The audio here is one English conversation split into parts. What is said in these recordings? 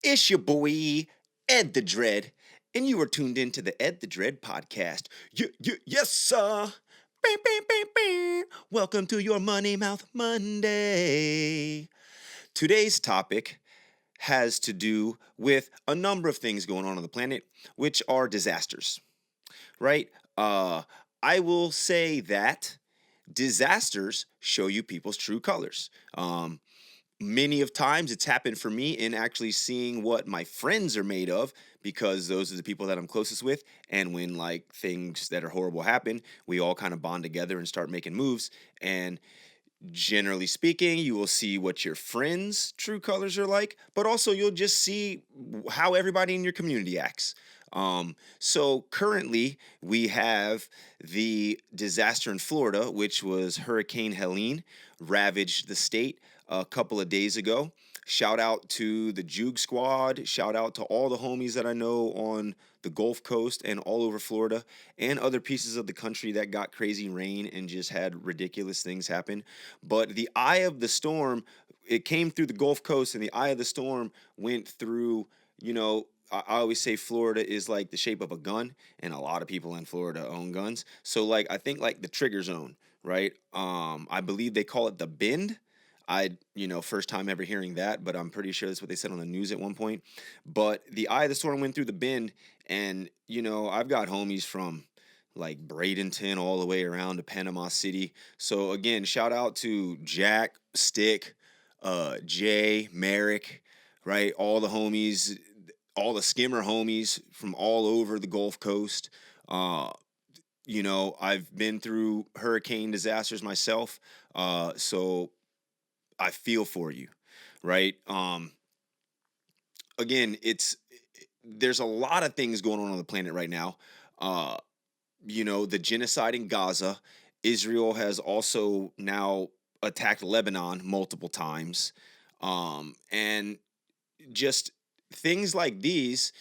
It's your boy, Ed the Dread, and you are tuned into the Ed the Dread podcast. Yes, sir. Bam, bam, bam, bam. Welcome to your Money Mouth Monday. Today's topic has to do with a number of things going on the planet, which are disasters, right? I will say that disasters show you people's true colors. Many of times it's happened for me in actually seeing what my friends are made of, because those are the people that I'm closest with. And when like things that are horrible happen, we all kind of bond together and start making moves. And generally speaking, you will see what your friends' true colors are like, but also you'll just see how everybody in your community acts. So currently we have the disaster in Florida, which was Hurricane Helene, ravaged the state a couple of days ago. Shout out to the Juke Squad. Shout out to all the homies that I know on the Gulf Coast and all over Florida and other pieces of the country that got crazy rain and just had ridiculous things happen. But the eye of the storm, it came through the Gulf Coast, and the eye of the storm went through, I always say Florida is like the shape of a gun, and a lot of people in Florida own guns. So like I think like the trigger zone, right? I believe they call it the bend. First time ever hearing that, but I'm pretty sure that's what they said on the news at one point. But the eye of the storm went through the bend, and I've got homies from like Bradenton all the way around to Panama City. So again, shout out to Jack, Stick, Jay, Merrick, right? All the homies, all the skimmer homies from all over the Gulf Coast. Uh, I've been through hurricane disasters myself. So I feel for you, right? Again, there's a lot of things going on the planet right now. Uh, the genocide in Gaza. Israel has also now attacked Lebanon multiple times. And just things like these,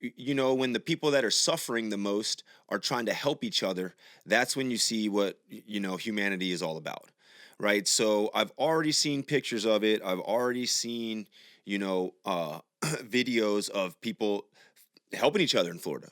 when the people that are suffering the most are trying to help each other, that's when you see what, humanity is all about. Right. So I've already seen pictures of it. I've already seen, videos of people helping each other in Florida,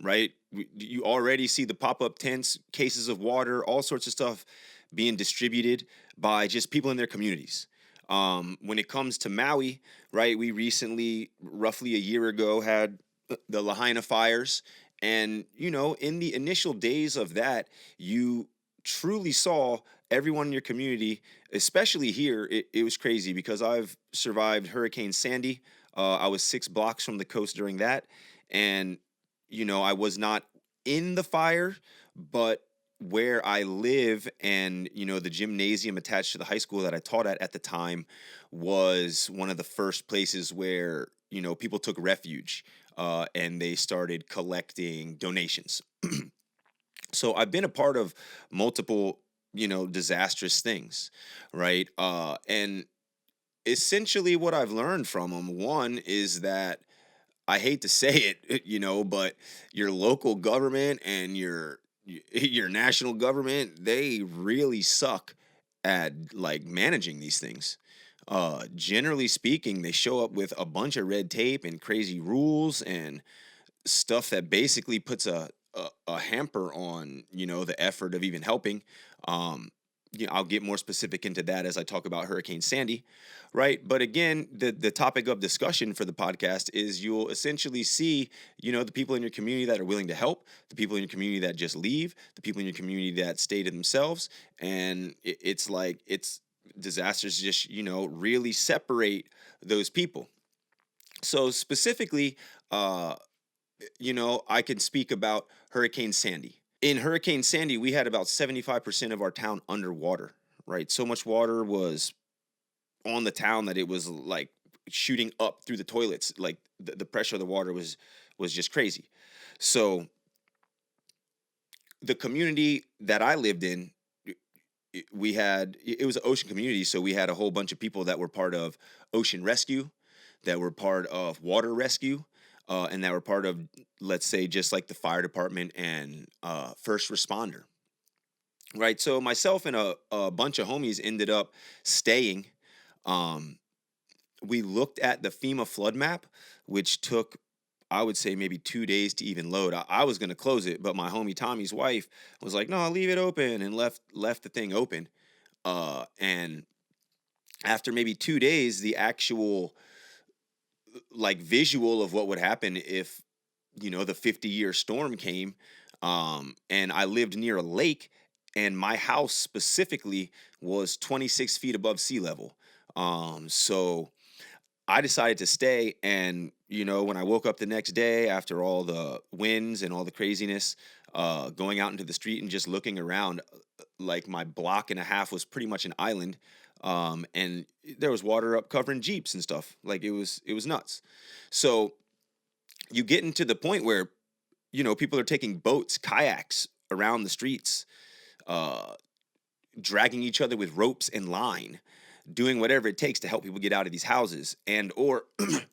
right? You already see the pop up tents, cases of water, all sorts of stuff being distributed by just people in their communities. When it comes to Maui, right, we recently, roughly a year ago, had the Lahaina fires. And, in the initial days of that, you truly saw everyone in your community, especially here. It was crazy because I've survived Hurricane Sandy. I was 6 blocks from the coast during that. And I was not in the fire, but where I live and, the gymnasium attached to the high school that I taught at the time was one of the first places where, people took refuge, and they started collecting donations. So I've been a part of multiple, disastrous things, right? And essentially what I've learned from them, one is that I hate to say it, but your local government and your national government, they really suck at like managing these things. Generally speaking, they show up with a bunch of red tape and crazy rules and stuff that basically puts a hamper on the effort of even helping. um I'll get more specific into that as I talk about Hurricane Sandy, right? But again, the topic of discussion for the podcast is you'll essentially see the people in your community that are willing to help, the people in your community that just leave, the people in your community that stay to themselves. And it's like it's disasters just really separate those people. So specifically, uh I can speak about Hurricane Sandy. In Hurricane Sandy, we had about 75% of our town underwater, right? So much water was on the town that it was like shooting up through the toilets. Like the pressure of the water was just crazy. So the community that I lived in, we had it was an ocean community, so we had a whole bunch of people that were part of ocean rescue, that were part of water rescue, and that were part of, let's say, just like the fire department and first responder, right? So myself and a bunch of homies ended up staying, um, we looked at the FEMA flood map, which took, I would say, maybe 2 days to even load. I was gonna close it, but my homie Tommy's wife was like, "No, leave it open," and left the thing open. And after maybe 2 days, the actual like visual of what would happen if the 50-year storm came, and I lived near a lake, and my house specifically was 26 feet above sea level. So I decided to stay. And when I woke up the next day after all the winds and all the craziness, going out into the street and just looking around, like my block and a half was pretty much an island. And there was water up covering Jeeps and stuff. Like it was nuts. So you get into the point where people are taking boats, kayaks around the streets, uh, dragging each other with ropes and line, doing whatever it takes to help people get out of these houses, and or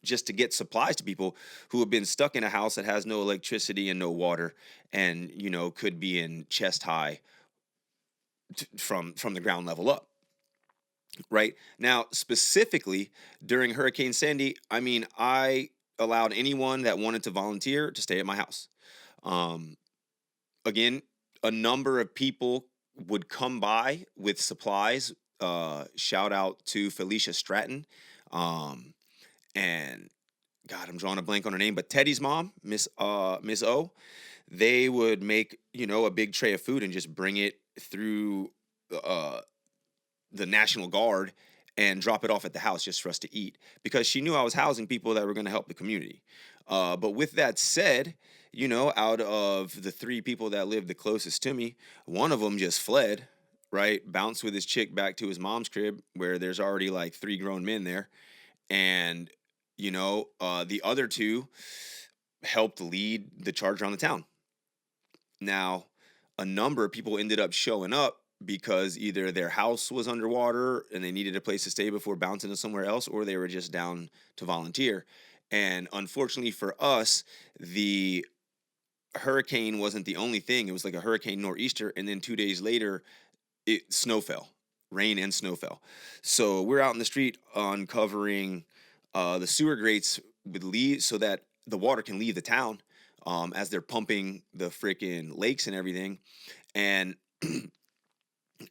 just to get supplies to people who have been stuck in a house that has no electricity and no water, and could be in chest high from the ground level up. Right now, specifically during Hurricane Sandy, I mean, I allowed anyone that wanted to volunteer to stay at my house. Um, Again, a number of people would come by with supplies. Shout out to Felicia Stratton, um, and God, I'm drawing a blank on her name, but Teddy's mom, Miss O. They would make a big tray of food and just bring it through uh, the National Guard and drop it off at the house just for us to eat, because she knew I was housing people that were going to help the community. But with that said, out of the three people that lived the closest to me, one of them just fled, right? Bounced with his chick back to his mom's crib where there's already like three grown men there. And, the other two helped lead the charge around the town. Now, a number of people ended up showing up because either their house was underwater and they needed a place to stay before bouncing to somewhere else, or they were just down to volunteer. And unfortunately for us, the hurricane wasn't the only thing. It was like a hurricane nor'easter, and then 2 days later, snow fell, rain and snow fell. So we're out in the street uncovering the sewer grates with leaves so that the water can leave the town, as they're pumping the freaking lakes and everything. And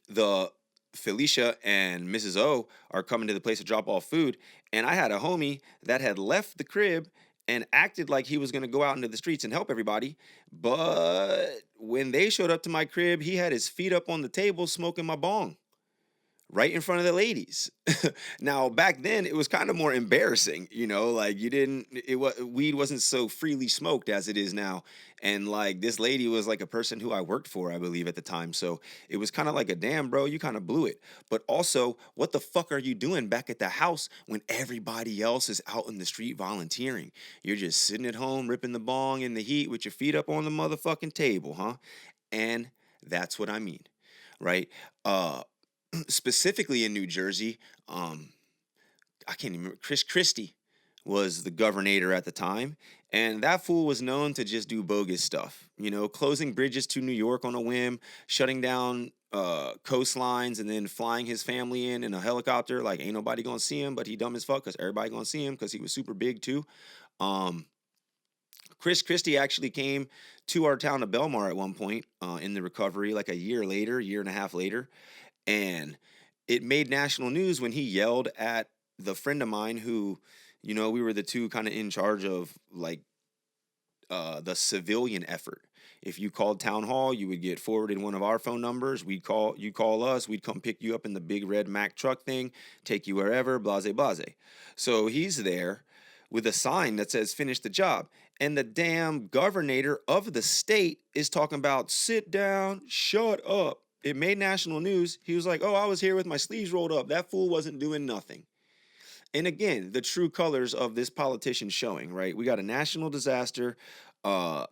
the Felicia and Mrs. O are coming to the place to drop off food. And I had a homie that had left the crib and acted like he was going to go out into the streets and help everybody. But when they showed up to my crib, he had his feet up on the table smoking my bong right in front of the ladies. Now, back then, it was kind of more embarrassing, like you didn't, weed wasn't so freely smoked as it is now. And like this lady was like a person who I worked for, I believe, at the time. So it was kind of like a damn, bro, you kind of blew it. But also, what the fuck are you doing back at the house when everybody else is out in the street volunteering? You're just sitting at home, ripping the bong in the heat with your feet up on the motherfucking table, huh? And that's what I mean, right? Specifically in New Jersey, I can't even remember. Chris Christie was the governor at the time, and that fool was known to just do bogus stuff. Closing bridges to New York on a whim, shutting down coastlines, and then flying his family in a helicopter. Like ain't nobody gonna see him, but he dumb as fuck because everybody gonna see him because he was super big too. Um, Chris Christie actually came to our town of Belmar at one point in the recovery, like a year later, year and a half later, and it made national news when he yelled at the friend of mine who, we were the two kind of in charge of like the civilian effort. If you called town hall, you would get forwarded one of our phone numbers. You call us, we'd come pick you up in the big red Mack truck thing, take you wherever, blase blase. So he's there with a sign that says finish the job. And the damn governor of the state is talking about sit down, shut up. It made national news. He was like, "Oh, I was here with my sleeves rolled up. That fool wasn't doing nothing." And again, the true colors of this politician showing, right? We got a national disaster.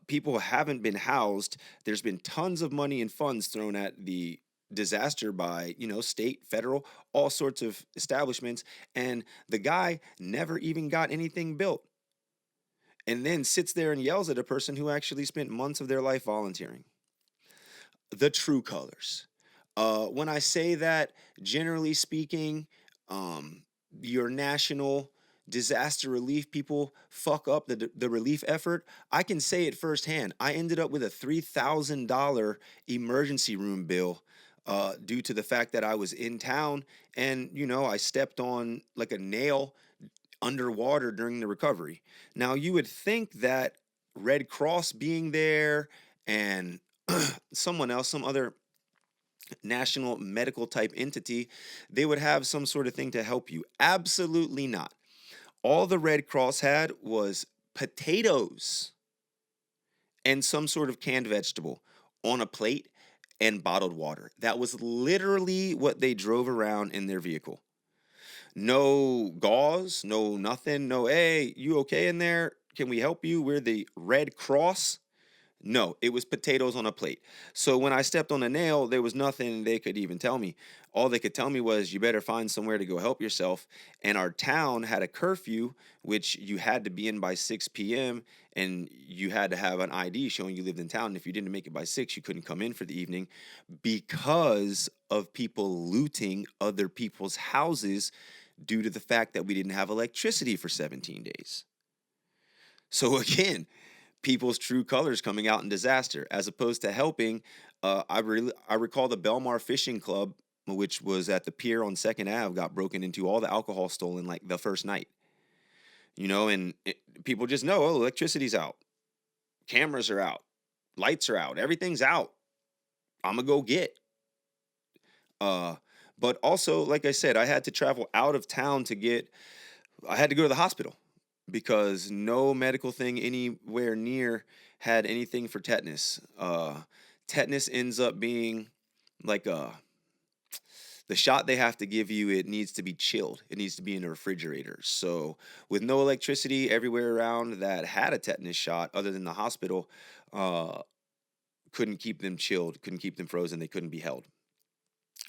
People haven't been housed. There's been tons of money and funds thrown at the disaster by, state, federal, all sorts of establishments. And the guy never even got anything built. And then sits there and yells at a person who actually spent months of their life volunteering. The true colors. When I say that, generally speaking, your national disaster relief people fuck up the relief effort, I can say it firsthand. I ended up with a $3,000 emergency room bill due to the fact that I was in town and, I stepped on like a nail underwater during the recovery. Now, you would think that Red Cross being there and someone else, some other national medical type entity, they would have some sort of thing to help you. Absolutely not. All the Red Cross had was potatoes and some sort of canned vegetable on a plate and bottled water. That was literally what they drove around in their vehicle. No gauze, no nothing, no, hey, you okay in there? Can we help you? We're the Red Cross. No, it was potatoes on a plate. So when I stepped on a nail, there was nothing they could even tell me. All they could tell me was, you better find somewhere to go help yourself. And our town had a curfew, which you had to be in by 6 p.m. and you had to have an ID showing you lived in town. And if you didn't make it by 6, you couldn't come in for the evening because of people looting other people's houses due to the fact that we didn't have electricity for 17 days. So again, people's true colors coming out in disaster as opposed to helping. I recall the Belmar Fishing Club, which was at the pier on Second Ave, got broken into, all the alcohol stolen like the first night. And people just know, oh, electricity's out, cameras are out, lights are out, everything's out. I'm gonna go get. But also, like I said, I had to travel out of town I had to go to the hospital because no medical thing anywhere near had anything for tetanus. Tetanus ends up being like the shot they have to give you, it needs to be chilled. It needs to be in a refrigerator. So with no electricity everywhere around that had a tetanus shot, other than the hospital, couldn't keep them chilled, couldn't keep them frozen, they couldn't be held.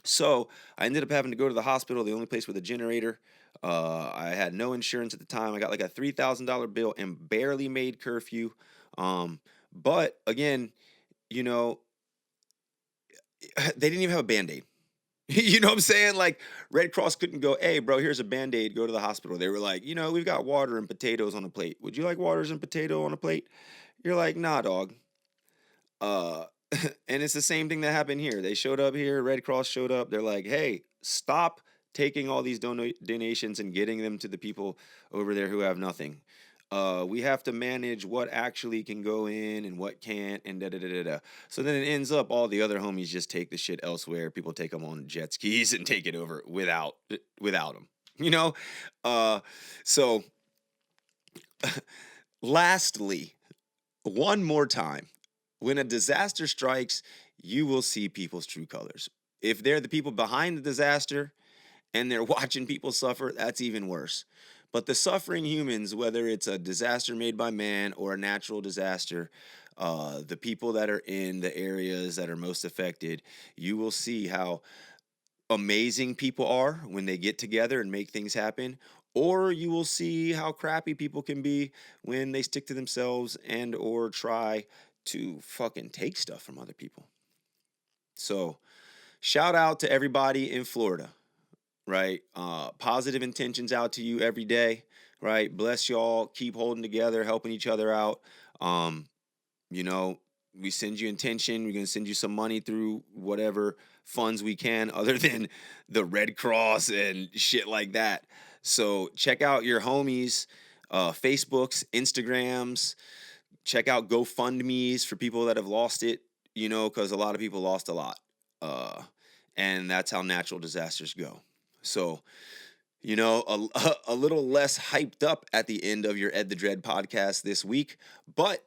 So I ended up having to go to the hospital, the only place with a generator. I had no insurance at the time. I got like a $3,000 bill and barely made curfew. But again, you know, they didn't even have a Band-Aid. You know what I'm saying? Like, Red Cross couldn't go, hey, bro, here's a Band-Aid, go to the hospital. They were like, we've got water and potatoes on a plate. Would you like waters and potato on a plate? You're like, nah, dog. Uh, and it's the same thing that happened here. They showed up here. Red Cross showed up. They're like, hey, stop taking all these donations and getting them to the people over there who have nothing. We have to manage what actually can go in and what can't, and da da da da da. So then it ends up all the other homies just take the shit elsewhere. People take them on jet skis and take it over without them. So lastly, one more time, when a disaster strikes, you will see people's true colors. If they're the people behind the disaster and they're watching people suffer, that's even worse. But the suffering humans, whether it's a disaster made by man or a natural disaster, the people that are in the areas that are most affected, you will see how amazing people are when they get together and make things happen, or you will see how crappy people can be when they stick to themselves and or try to fucking take stuff from other people. So shout out to everybody in Florida, right? Positive intentions out to you every day, right? Bless y'all. Keep holding together, helping each other out. You know, we send you intention. We're going to send you some money through whatever funds we can other than the Red Cross and shit like that. So check out your homies, Facebooks, Instagrams. Check out GoFundMe's for people that have lost it, because a lot of people lost a lot. And that's how natural disasters go. So, a little less hyped up at the end of your Ed the Dread podcast this week, but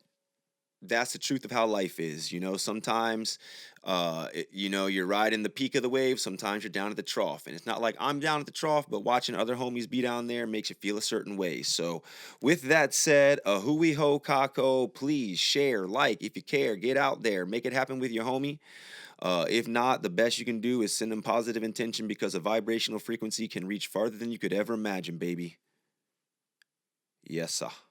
that's the truth of how life is. Sometimes, you're riding the peak of the wave. Sometimes you're down at the trough. And it's not like I'm down at the trough, but watching other homies be down there makes you feel a certain way. So with that said, a hui ho kako, please share, like, if you care, get out there, make it happen with your homie. If not, the best you can do is send them positive intention, because a vibrational frequency can reach farther than you could ever imagine, baby. Yes, sir.